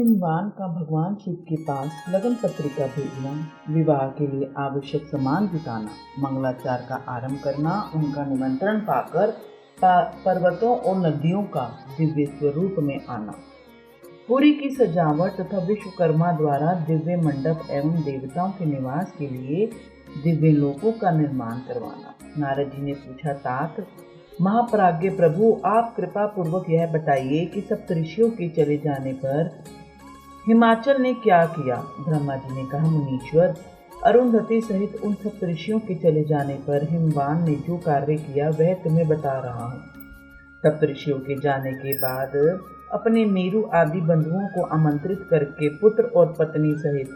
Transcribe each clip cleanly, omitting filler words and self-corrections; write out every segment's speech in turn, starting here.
हिमवान का भगवान शिव के पास लगन पत्रिका भेजना, विवाह के लिए आवश्यक सामान जुटाना, मंगलाचार का आरंभ करना, उनका निमंत्रण पाकर पर्वतों और नदियों का दिव्य स्वरूप में आना, पुरी की सजावट तथा विश्वकर्मा द्वारा दिव्य मंडप एवं देवताओं के निवास के लिए दिव्य लोकों का निर्माण करवाना। नारद जी ने पूछा, तात महाप्राज्ञ प्रभु, आप कृपा पूर्वक यह बताइए कि सप्तऋषियों के चले जाने पर हिमाचल ने क्या किया। ब्रह्मा जी ने कहा, मुनीश्वर, अरुंधति सहित उन सप्तऋषियों के चले जाने पर हिमवान ने जो कार्य किया वह तुम्हें बता रहा हूँ। सप्तऋषियों के जाने के बाद अपने मेरु आदि बंधुओं को आमंत्रित करके पुत्र और पत्नी सहित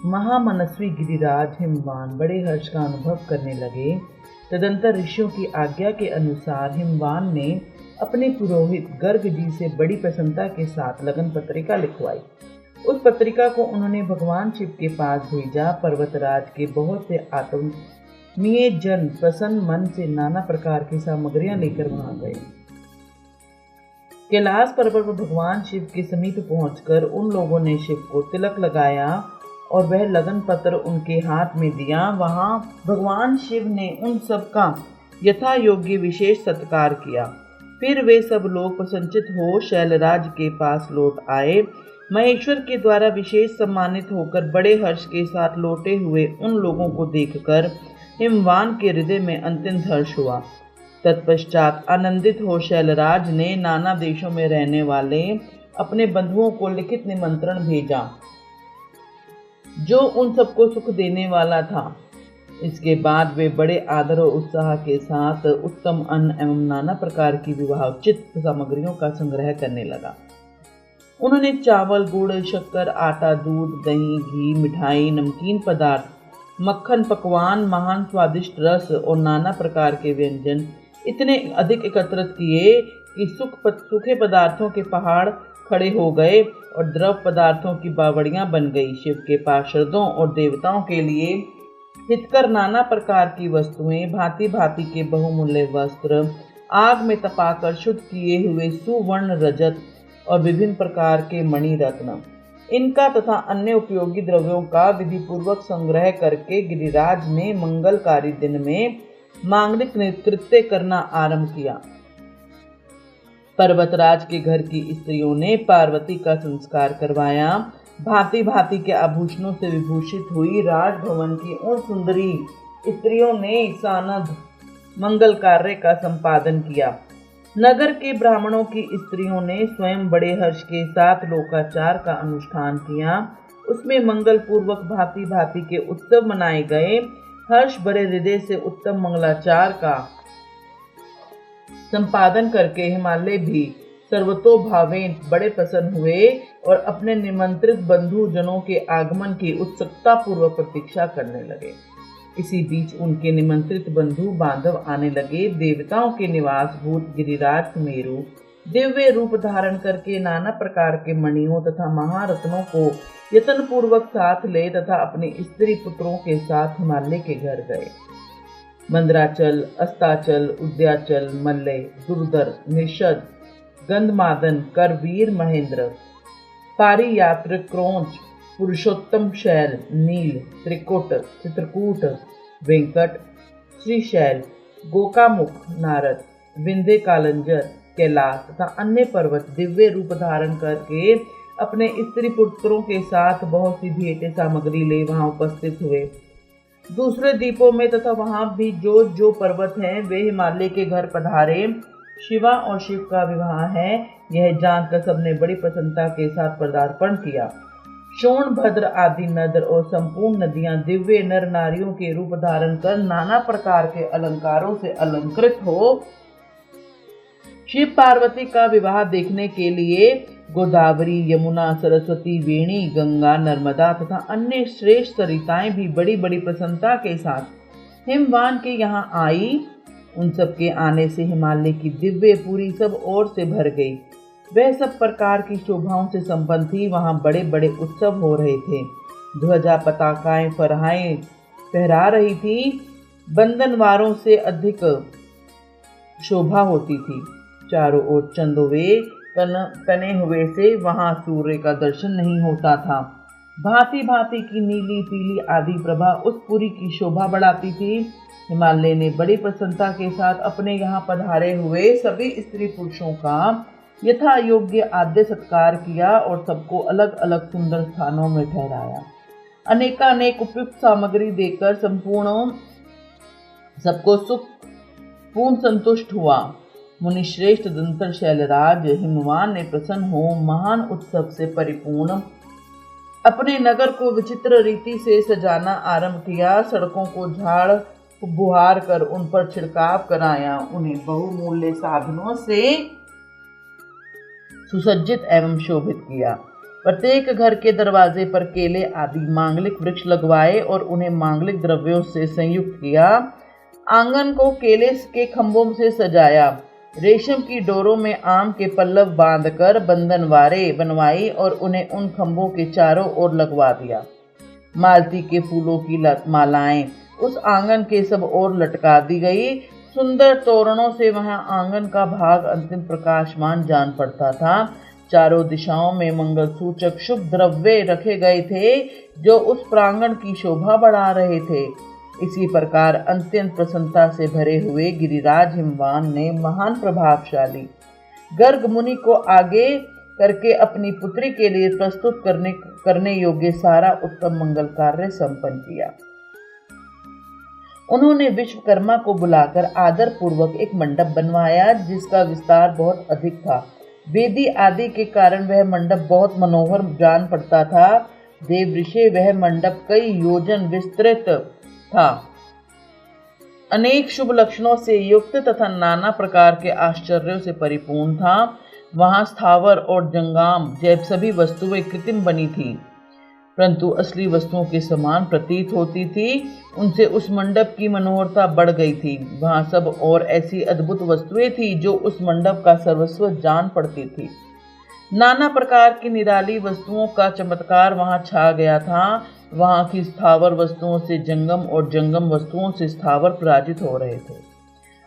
महामनस्वी गिरिराज हिमवान बड़े हर्ष का अनुभव करने लगे। तदंतर ऋषियों की आज्ञा के अनुसार हिमवान ने अपने पुरोहित गर्ग जी से बड़ी प्रसन्नता के साथ लगन पत्रिका लिखवाई। उस पत्रिका को उन्होंने भगवान शिव के पास भेजा। पर्वतराज के बहुत से आत्मीय जन प्रसन्न मन से नाना प्रकार की सामग्रियां लेकर वहां गए। कैलाश पर्वत पर भगवान शिव के समीप पहुंचकर उन लोगों ने शिव को तिलक लगाया और वह लगन पत्र उनके हाथ में दिया। वहां भगवान शिव ने उन सब का यथा योग्य विशेष सत्कार किया। फिर वे सब लोग प्रसन्नचित हो शैलराज के पास लौट आए। महेश्वर के द्वारा विशेष सम्मानित होकर बड़े हर्ष के साथ लौटे हुए उन लोगों को देखकर हिमवान के हृदय में अत्यंत हर्ष हुआ। तत्पश्चात आनंदित हो शैलराज ने नाना देशों में रहने वाले अपने बंधुओं को लिखित निमंत्रण भेजा, जो उन सबको सुख देने वाला था। इसके बाद वे बड़े आदर और उत्साह के साथ उत्तम अन्न एवं नाना प्रकार की विवाहोचित सामग्रियों का संग्रह करने लगा। उन्होंने चावल, गुड़, शक्कर, आटा, दूध, दही, घी, मिठाई, नमकीन पदार्थ, मक्खन, पकवान, महान स्वादिष्ट रस और नाना प्रकार के व्यंजन इतने अधिक एकत्रित किए कि सूखे पदार्थों के पहाड़ खड़े हो गए और द्रव पदार्थों की बावड़ियां बन गई। शिव के पार्षदों और देवताओं के लिए हितकर नाना प्रकार की वस्तुएं, भांति भांति के बहुमूल्य वस्त्र, आग में तपाकर शुद्ध किए हुए सुवर्ण, रजत और विभिन्न प्रकार के मणि रत्न, इनका तथा अन्य उपयोगी द्रव्यों का विधि पूर्वक संग्रह करके गिरिराज ने मंगलकारी दिन में मांगलिक कृत्य करना आरंभ किया। पर्वतराज के घर की स्त्रियों ने पार्वती का संस्कार करवाया। भांति भांति के आभूषणों से विभूषित हुई राजभवन की उन सुंदरी स्त्रियों ने सानद मंगल कार्य का संपादन किया। नगर के ब्राह्मणों की स्त्रियों ने स्वयं बड़े हर्ष के साथ लोकाचार का अनुष्ठान किया। उसमें मंगल पूर्वक भांति भांति के उत्सव मनाए गए। हर्ष भरे हृदय से उत्तम मंगलाचार का संपादन करके हिमालय भी सर्वतोभावेन बड़े प्रसन्न हुए और अपने निमंत्रित बंधु जनों के आगमन की उत्सुकता पूर्वक प्रतीक्षा करने लगे। इसी बीच उनके निमंत्रित बंधु बांधव आने लगे। देवताओं के निवास भूत गिरिराज सुमेरु दिव्य रूप धारण करके नाना प्रकार के मणियों तथा महारत्नों को यत्न पूर्वक साथ ले तथा अपने स्त्री पुत्रों के साथ हिमालय के घर गए। मंदराचल, अस्ताचल, उद्याचल, मल्लय, दुर्धर, निषद, गंधमादन, करवीर, महेंद्र, पारियात्र, क्रोंच, पुरुषोत्तम शैल, नील, त्रिकुट, चित्रकूट, वेंकट, श्रीशैल, गोकामुख, नारद, विंध्य कालंजर, कैलाश तथा अन्य पर्वत दिव्य रूप धारण करके अपने स्त्री पुत्रों के साथ बहुत सी भेंट सामग्री ले वहां उपस्थित हुए। दूसरे द्वीपों में तथा वहां भी जो पर्वत हैं वे हिमालय के घर पधारे। शिवा और शिव का विवाह है, यह जानकर सबने बड़ी प्रसन्नता के साथ पदार्पण किया। शोणभद्र आदि नद और संपूर्ण नदियां दिव्य नर नारियों के रूप धारण कर नाना प्रकार के अलंकारों से अलंकृत हो शिव पार्वती का विवाह देखने के लिए गोदावरी, यमुना, सरस्वती, वेणी, गंगा, नर्मदा तथा अन्य श्रेष्ठ सरिताएं भी बड़ी बड़ी प्रसन्नता के साथ हिमवान के यहाँ आई। उन सब के आने से हिमालय की दिव्य पूरी सब ओर से भर गई। वह सब प्रकार की शोभाओं से संपन्न थी। वहां बड़े बड़े उत्सव हो रहे थे। ध्वजा, पताकाएं, फरहाएं फहरा रही थी। बंधनवारों से अधिक शोभा होती थी। चारों ओर चंदोवे तने हुए से वहां सूर्य का दर्शन नहीं होता था। भांति भांति की नीली पीली आदि प्रभा उस पुरी की शोभा बढ़ाती थी। हिमालय ने बड़ी प्रसन्नता के साथ अपने यहाँ पधारे हुए सभी स्त्री पुरुषों का यथा योग्य आद्य सत्कार किया और सबको अलग अलग सुंदर स्थानों में ठहराया। अनेकानेक उपयुक्त सामग्री देकर संपूर्ण सबको सुख पूर्ण संतुष्ट हुआ। मुनिश्रेष्ठ दंतर शैलराज हिमवान ने प्रसन्न हो महान उत्सव से परिपूर्ण अपने नगर को विचित्र रीति से सजाना आरंभ किया। सड़कों को झाड़ बुहार कर उन पर छिड़काव कराया। उन्हें बहुमूल्य साधनों से सुसज्जित एवं शोभित किया। प्रत्येक घर के दरवाजे पर केले आदि मांगलिक वृक्ष लगवाए और उन्हें मांगलिक द्रव्यों से संयुक्त किया। आंगन को केले के खंभों से सजाया। रेशम की डोरों में आम के पल्लव बांधकर बंधनवारे बनवाई और उन्हें उन खंभों के चारों ओर लगवा दिया। मालती के फूलों की मालाएं उस आंगन के सब ओर लटका दी गई। सुंदर तोरणों से वहां आंगन का भाग अंतिम प्रकाशमान जान पड़ता था। चारों दिशाओं में मंगल सूचक शुभ द्रव्य रखे गए थे जो उस प्रांगण की शोभा बढ़ा रहे थे। इसी प्रकार अत्यंत प्रसन्नता से भरे हुए गिरिराज हिमवान ने महान प्रभावशाली गर्ग मुनि को आगे करके अपनी पुत्री के लिए प्रस्तुत करने योग्य सारा उत्तम मंगल कार्य संपन्न किया। उन्होंने विश्वकर्मा को बुलाकर आदर पूर्वक एक मंडप बनवाया जिसका विस्तार बहुत अधिक था। वेदी आदि के कारण वह मंडप बहुत मनोहर जान पड़ता था। देव ऋषि वह मंडप कई योजन विस्तृत था। अनेक शुभ लक्षणों से युक्त तथा नाना प्रकार के आश्चर्यों से परिपूर्ण था। वहां स्थावर और जंगाम जैसे सभी वस्तुएं कृत्रिम बनी थी परंतु असली वस्तुओं के समान प्रतीत होती थी। उनसे उस मंडप की मनोहरता बढ़ गई थी। वहां सब और ऐसी अद्भुत वस्तुएं थी जो उस मंडप का सर्वस्व जान पड़ती थी। नाना प्रकार की निराली वस्तुओं का चमत्कार वहां छा गया था। वहां की स्थावर वस्तुओं से जंगम और जंगम वस्तुओं से स्थावर पराजित हो रहे थे,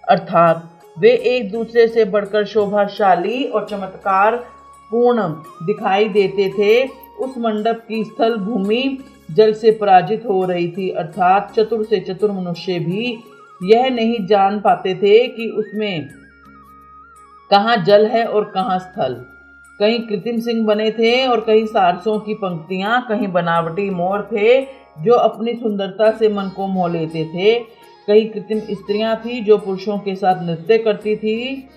अर्थात वे एक दूसरे से बढ़कर शोभाशाली और चमत्कार पूर्ण दिखाई देते थे। उस मंडप की स्थल भूमि जल से पराजित हो रही थी, अर्थात चतुर से चतुर मनुष्य भी यह नहीं जान पाते थे कि उसमें कहाँ जल है और कहाँ स्थल। कहीं कृत्रिम सिंह बने थे और कहीं सारसों की पंक्तियां, कहीं बनावटी मोर थे जो अपनी सुंदरता से मन को मोह लेते थे। कहीं कृत्रिम स्त्रियां थी जो पुरुषों के साथ नृत्य करती थी।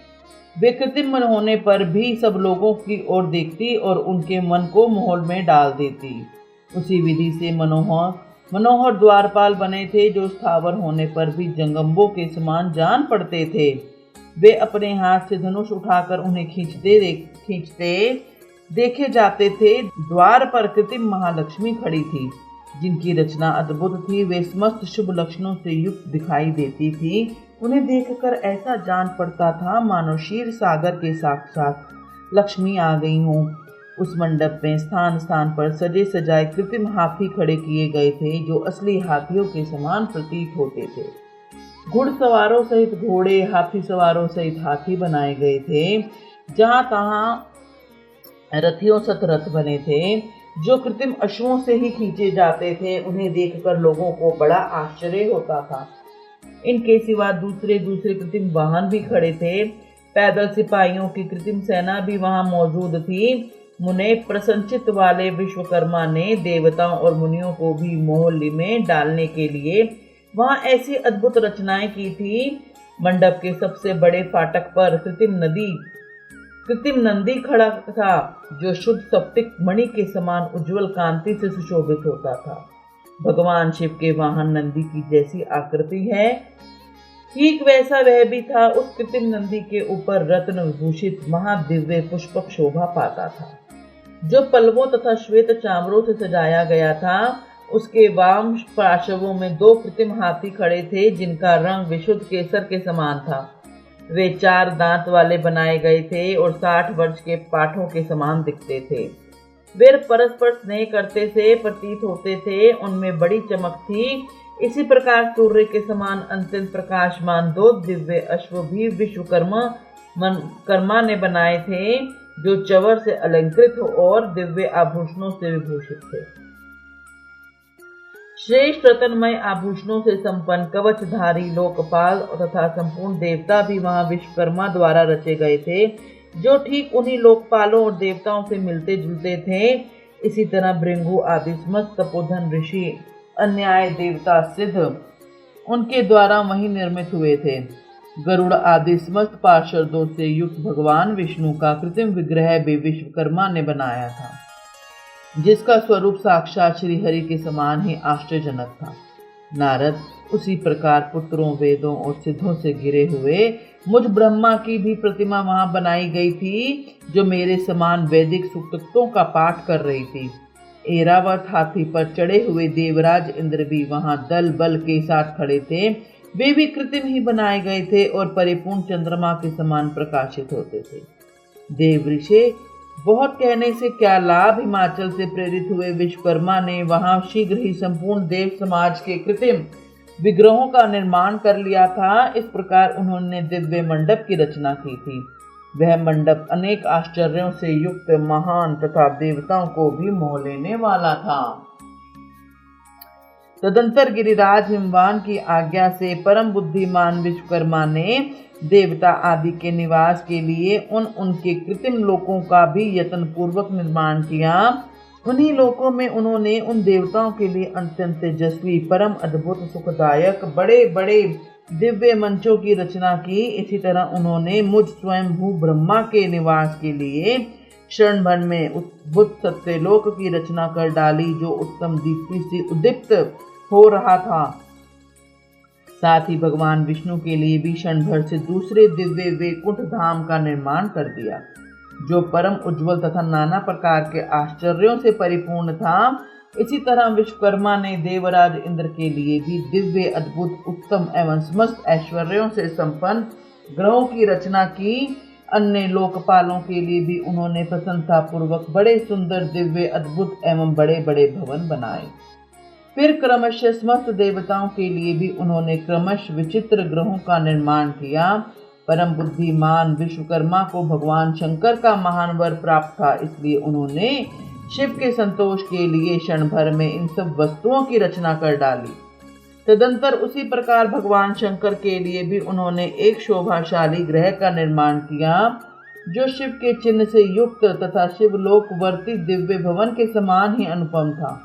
वे कृत्रिम मन होने पर भी सब लोगों की ओर देखती और उनके मन को मोह में डाल देती। उसी विधि से मनोहर द्वारपाल बने थे जो स्थावर होने पर भी जंगम्बों के समान जान पड़ते थे। वे अपने हाथ से धनुष उठाकर उन्हें खींचते देखे जाते थे। द्वार पर कृत्रिम महालक्ष्मी खड़ी थी जिनकी रचना अद्भुत थी। वे समस्त शुभ लक्षणों से युक्त दिखाई देती थी। उन्हें देखकर ऐसा जान पड़ता था मानो क्षीर सागर के साक्षात लक्ष्मी आ गई हों। उस मंडप में स्थान स्थान पर सजे सजाए कृत्रिम हाथी खड़े किए गए थे जो असली हाथियों के समान प्रतीत होते थे। घुड़सवारों सहित घोड़े, हाथी सवारों सहित हाथी बनाए गए थे। जहां तहां रथियों सत रथ बने थे जो कृत्रिम अश्वों से ही खींचे जाते थे। उन्हें देखकर लोगों को बड़ा आश्चर्य होता था। इनके सिवा दूसरे कृत्रिम वाहन भी खड़े थे। पैदल सिपाहियों की कृत्रिम सेना भी वहां मौजूद थी। मुने प्रसन्नचित्त वाले विश्वकर्मा ने देवताओं और मुनियों को भी मोह में डालने के लिए वहां ऐसी अद्भुत रचनाएं की थी। मंडप के सबसे बड़े फाटक पर कृत्रिम नंदी खड़ा था जो शुद्ध सप्तिक मणि के समान उज्जवल कांति से सुशोभित होता था। भगवान शिव के वाहन नंदी की जैसी आकृति है ठीक वैसा वह भी था। उस कृत्रिम नंदी के ऊपर रत्न विभूषित महादिव्य पुष्पक शोभा पाता था जो पल्लवों तथा श्वेत चामरों से सजाया गया था। उसके वाम पार्श्वों में 2 कृत्रिम हाथी खड़े थे जिनका रंग विशुद्ध केसर के समान था। वे 4 दांत वाले बनाए गए थे और 60 वर्ष के पाठों के समान दिखते थे। वे परस्पर स्नेह करते से प्रतीत होते थे। उनमें बड़ी चमक थी। इसी प्रकार सूर्य के समान अत्यंत प्रकाशमान 2 दिव्य अश्व भी विश्वकर्मा ने बनाए थे जो चवर से अलंकृत और दिव्य आभूषणों से विभूषित थे। श्रेष्ठ रत्नमय आभूषणों से संपन्न कवचधारी लोकपाल तथा संपूर्ण देवता भी वहां विश्वकर्मा द्वारा रचे गए थे, जो ठीक उन्हीं लोकपालों और देवताओं से मिलते जुलते थे। इसी तरह भृंगु आदि समस्त तपोधन ऋषि, अन्याय देवता सिद्ध उनके द्वारा वही निर्मित हुए थे। गरुड़ आदि समस्त पार्षदों से युक्त भगवान विष्णु का कृत्रिम विग्रह भी विश्वकर्मा ने बनाया था, जिसका स्वरूप साक्षात श्री हरि के समान ही आश्चर्यजनक था। नारद, उसी प्रकार पुत्रों, वेदों और सिद्धों से घिरे हुए मुझ ब्रह्मा की भी प्रतिमा वहां बनाई गई थी, जो मेरे समान वैदिक सूक्तों का पाठ कर रही थी। ऐरावत हाथी पर चढ़े हुए देवराज इंद्र भी वहां दल बल के साथ खड़े थे। वे भी कृत्रिम ही बनाए गए थे और परिपूर्ण चंद्रमा के समान प्रकाशित होते थे। देव ऋषि, बहुत कहने से क्या लाभ, हिमाचल से प्रेरित हुए विश्वकर्मा ने वहां शीघ्र ही संपूर्ण देव समाज के कृत्रिम विग्रहों का निर्माण कर लिया था। इस प्रकार उन्होंने दिव्य मंडप की रचना की थी। वह मंडप अनेक आश्चर्यों से युक्त, महान तथा देवताओं को भी मोह लेने वाला था। तदंतर गिरिराज हिमवान की आज्ञा से परम बुद्धिमान विश्वकर्मा ने देवता आदि के निवास के लिए उनके कृत्रिम लोकों का भी यत्न पूर्वक निर्माण किया। उन्हीं लोकों में उन्होंने उन देवताओं के लिए अत्यंत तेजस्वी, परम अद्भुत, सुखदायक बड़े बड़े दिव्य मंचों की रचना की। इसी तरह उन्होंने मुझ स्वयं भू ब्रह्मा के निवास के लिए क्षण भर में उद्भुत सत्यलोक की रचना कर डाली, जो उत्तम दीप्ति से उद्दीप्त हो रहा था। साथ ही भगवान विष्णु के लिए भी क्षण भर से दूसरे दिव्य वैकुंठ धाम का निर्माण कर दिया, जो परम उज्जवल तथा नाना प्रकार के आश्चर्यों से परिपूर्ण था। इसी तरह विश्वकर्मा ने देवराज इंद्र के लिए भी दिव्य, अद्भुत, उत्तम एवं समस्त ऐश्वर्यों से संपन्न ग्रहों की रचना की। अन्य लोकपालों के लिए भी उन्होंने प्रसन्नता पूर्वक बड़े सुंदर, दिव्य, अद्भुत एवं बड़े बड़े भवन बनाए। फिर क्रमशः समस्त देवताओं के लिए भी उन्होंने क्रमशः विचित्र ग्रहों का निर्माण किया। परम बुद्धिमान विश्वकर्मा को भगवान शंकर का महान वर प्राप्त था, इसलिए उन्होंने शिव के संतोष के लिए क्षण भर में इन सब वस्तुओं की रचना कर डाली। तदंतर उसी प्रकार भगवान शंकर के लिए भी उन्होंने एक शोभाशाली ग्रह का निर्माण किया, जो शिव के चिन्ह से युक्त तथा शिवलोकवर्ती दिव्य भवन के समान ही अनुपम था।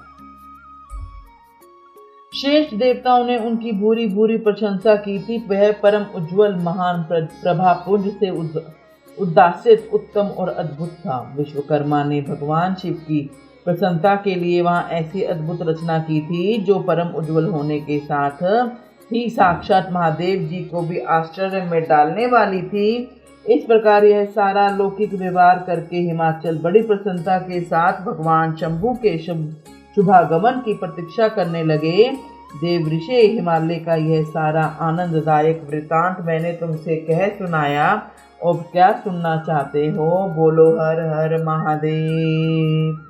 श्रेष्ठ देवताओं ने उनकी भूरी भूरी प्रशंसा की थी। वह परम उज्जवल, महान, प्रभापुंज से उद्दासित, उत्तम और अद्भुत था। विश्वकर्मा ने भगवान शिव की प्रसन्नता के लिए वहां ऐसी अद्भुत रचना की थी, जो परम उज्जवल होने के साथ ही साक्षात महादेव जी को भी आश्चर्य में डालने वाली थी। इस प्रकार यह सारा लौकिक व्यवहार करके हिमाचल बड़ी प्रसन्नता के साथ भगवान शंभु के शुभागमन की प्रतीक्षा करने लगे। देव ऋषि, हिमालय का यह सारा आनंददायक वृतांत मैंने तुमसे कह सुनाया। अब क्या सुनना चाहते हो? बोलो हर हर महादेव।